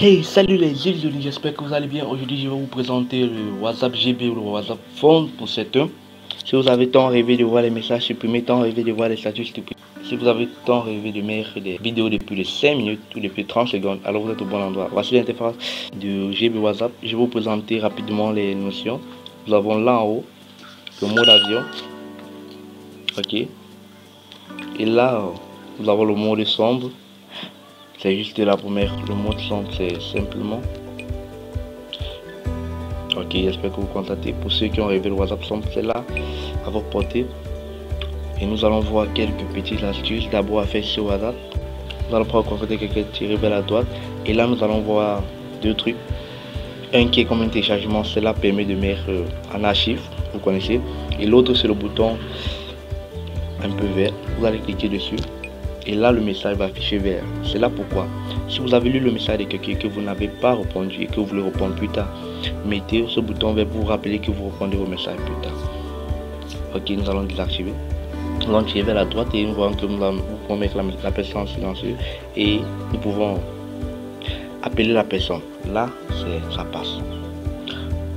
Hey, salut les îles, j'espère que vous allez bien. Aujourd'hui, je vais vous présenter le WhatsApp GB ou le WhatsApp Phone pour cet homme. Si vous avez tant rêvé de voir les messages supprimés, tant rêvé de voir les statuts supprimés, si vous avez tant rêvé de mettre des vidéos depuis les 5 minutes ou depuis 30 secondes, alors vous êtes au bon endroit. Voici l'interface de GB WhatsApp. Je vais vous présenter rapidement les notions. Nous avons là en haut le mode avion. Ok. Et là, nous avons le mode sombre. C'est juste là pour mettre le mode sombre, c'est simplement. Ok, j'espère que vous constatez. Pour ceux qui ont rêvé le WhatsApp sombre, c'est là à votre portée. Et nous allons voir quelques petites astuces d'abord à faire sur WhatsApp. Nous allons prendre constater quelques tirés vers la droite. Et là, nous allons voir deux trucs. Un qui est comme un téléchargement, cela permet de mettre en archive, vous connaissez. Et l'autre, c'est le bouton un peu vert. Vous allez cliquer dessus. Et là, le message va afficher vert. C'est là pourquoi. Si vous avez lu le message de quelqu'un que vous n'avez pas répondu et que vous voulez répondre plus tard, mettez ce bouton vert pour vous rappeler que vous répondez au message plus tard. Ok, nous allons désactiver. Nous allons tirer vers la droite et nous voyons que nous pouvons mettre la personne en silencieux et nous pouvons appeler la personne. Là, ça passe.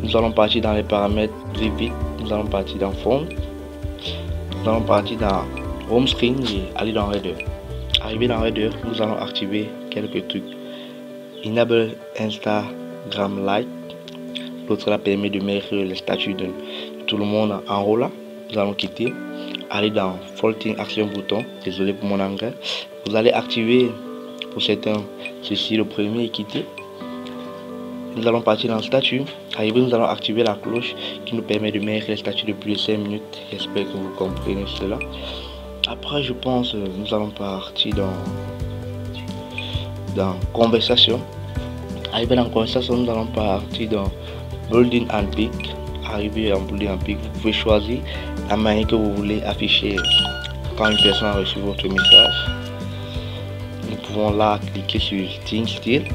Nous allons partir dans les paramètres vite. Nous allons partir dans Phone. Nous allons partir dans Home Screen et aller dans Reader. Arrivé dans Reader, nous allons activer quelques trucs. Enable Instagram Lite. L'autre là permet de mettre les statuts de tout le monde en haut là. Nous allons quitter. Aller dans Folding Action Bouton. Désolé pour mon anglais. Vous allez activer pour certains ceci le premier et quitter. Nous allons partir dans le statut. Arrivé, nous allons activer la cloche qui nous permet de mettre les statuts de plus de 5 minutes. J'espère que vous comprenez cela. Après, je pense nous allons partir dans conversation. Arrivé dans conversation, nous allons partir dans Building and Pick. Arrivé en Building and Pick, vous pouvez choisir la manière que vous voulez afficher quand une personne a reçu votre message. Nous pouvons là cliquer sur Think Still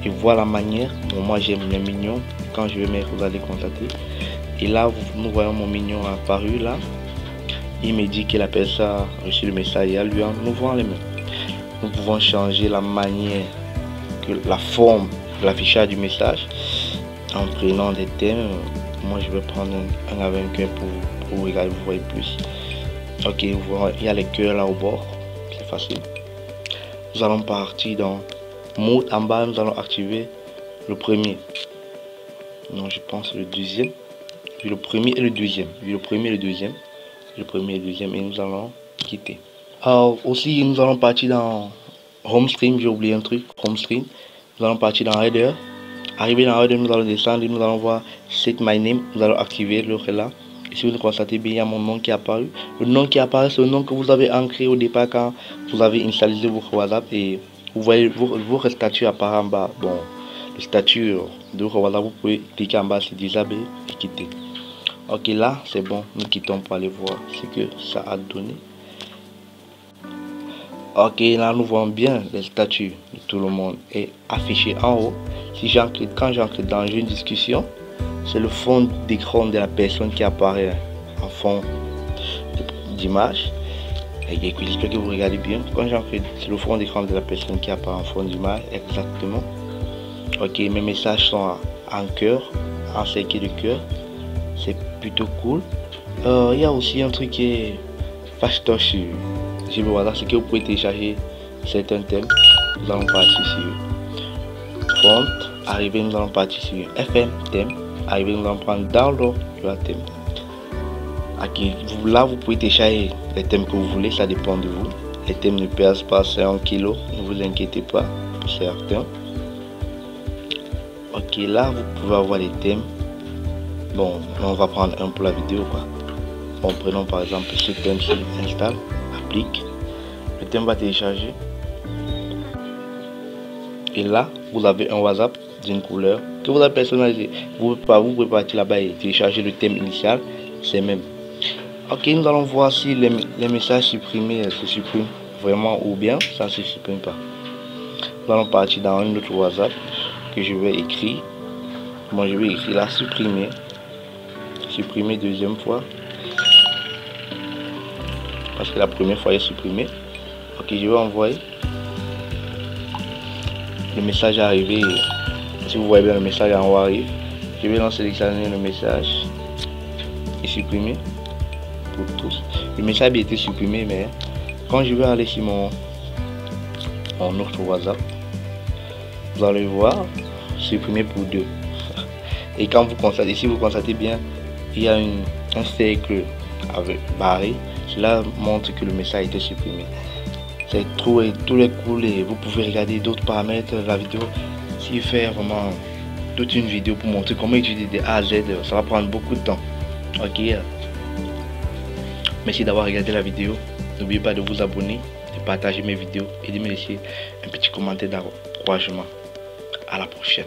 et voir la manière. Bon, moi j'aime les mignons. Quand je vais mettre, vous allez constater. Et là, nous voyons mon mignon apparu là. Il me dit que la personne a reçu le message et lui nous voyons les mains. Nous pouvons changer la manière, la forme de l'affichage du message en prenant des thèmes. Moi je vais prendre un avec un cœur pour regarder, vous voyez plus. Ok, vous voyez, il y a les cœurs là au bord, c'est facile. Nous allons partir dans mode en bas, nous allons activer le premier. Non, je pense le deuxième. Le premier et le deuxième. Le premier et le deuxième. Le premier et le deuxième et nous allons quitter. Alors aussi nous allons partir dans Home Screen, j'ai oublié un truc, Home Screen. Nous allons partir dans Reader. Arrivé dans Reader, nous allons descendre et nous allons voir Set My Name. Nous allons activer le là. Et si vous constatez bien, il y a mon nom qui est apparu. Le nom qui apparaît, c'est le nom que vous avez ancré au départ quand vous avez installé votre WhatsApp et vous voyez votre statut apparaît en bas. Bon, le statut de votre WhatsApp, vous pouvez cliquer en bas sur Désabler et quitter. Ok, là c'est bon, nous quittons pour aller voir ce que ça a donné. Ok, là nous voyons bien les statuts de tout le monde est affiché en haut. Si quand j'entre dans une discussion, c'est le fond d'écran de la personne qui apparaît en fond d'image. J'espère que vous regardez bien. Quand j'entre, c'est le fond d'écran de la personne qui apparaît en fond d'image, exactement. Ok, mes messages sont en cœur, encerclés de cœur. C'est plutôt cool. Il y a aussi un truc qui est facile sur GB WhatsApp, c'est que vous pouvez télécharger certains thèmes. Nous allons partir sur Font. Arrivé, nous allons partir sur FM thème. Arrivé, nous allons prendre Download le thème. Okay. Là, vous pouvez télécharger les thèmes que vous voulez, ça dépend de vous. Les thèmes ne pèsent pas 1 kg, ne vous inquiétez pas pour certains. Ok, là, vous pouvez avoir les thèmes. Bon, on va prendre un pour la vidéo quoi. Bon, prenons par exemple ce thème ci, installe, applique. Le thème va télécharger. Et là, vous avez un WhatsApp d'une couleur que vous avez personnalisé. Vous pouvez partir là-bas et télécharger le thème initial, c'est même. Ok, nous allons voir si les messages supprimés se suppriment vraiment ou bien ça ne se supprime pas. Nous allons partir dans un autre WhatsApp que je vais écrire. Moi, je vais écrire là, supprimer. Supprimer deuxième fois parce que la première fois est supprimé. Ok, je vais envoyer. le message est arrivé. Si vous voyez bien, le message en haut arrive. Je vais donc sélectionner le message et supprimer pour tous. Le message a été supprimé, mais quand je vais aller sur mon autre WhatsApp, vous allez voir supprimer pour 2. Et quand vous constatez, si vous constatez bien, il y a un cercle avec barré. Cela montre que le message a été supprimé. C'est tout et tout est cool et vous pouvez regarder d'autres paramètres de la vidéo. Si faire vraiment toute une vidéo pour montrer comment utiliser des A à Z, ça va prendre beaucoup de temps. Ok. Merci d'avoir regardé la vidéo. N'oubliez pas de vous abonner, de partager mes vidéos et de me laisser un petit commentaire d'encouragement. À la prochaine.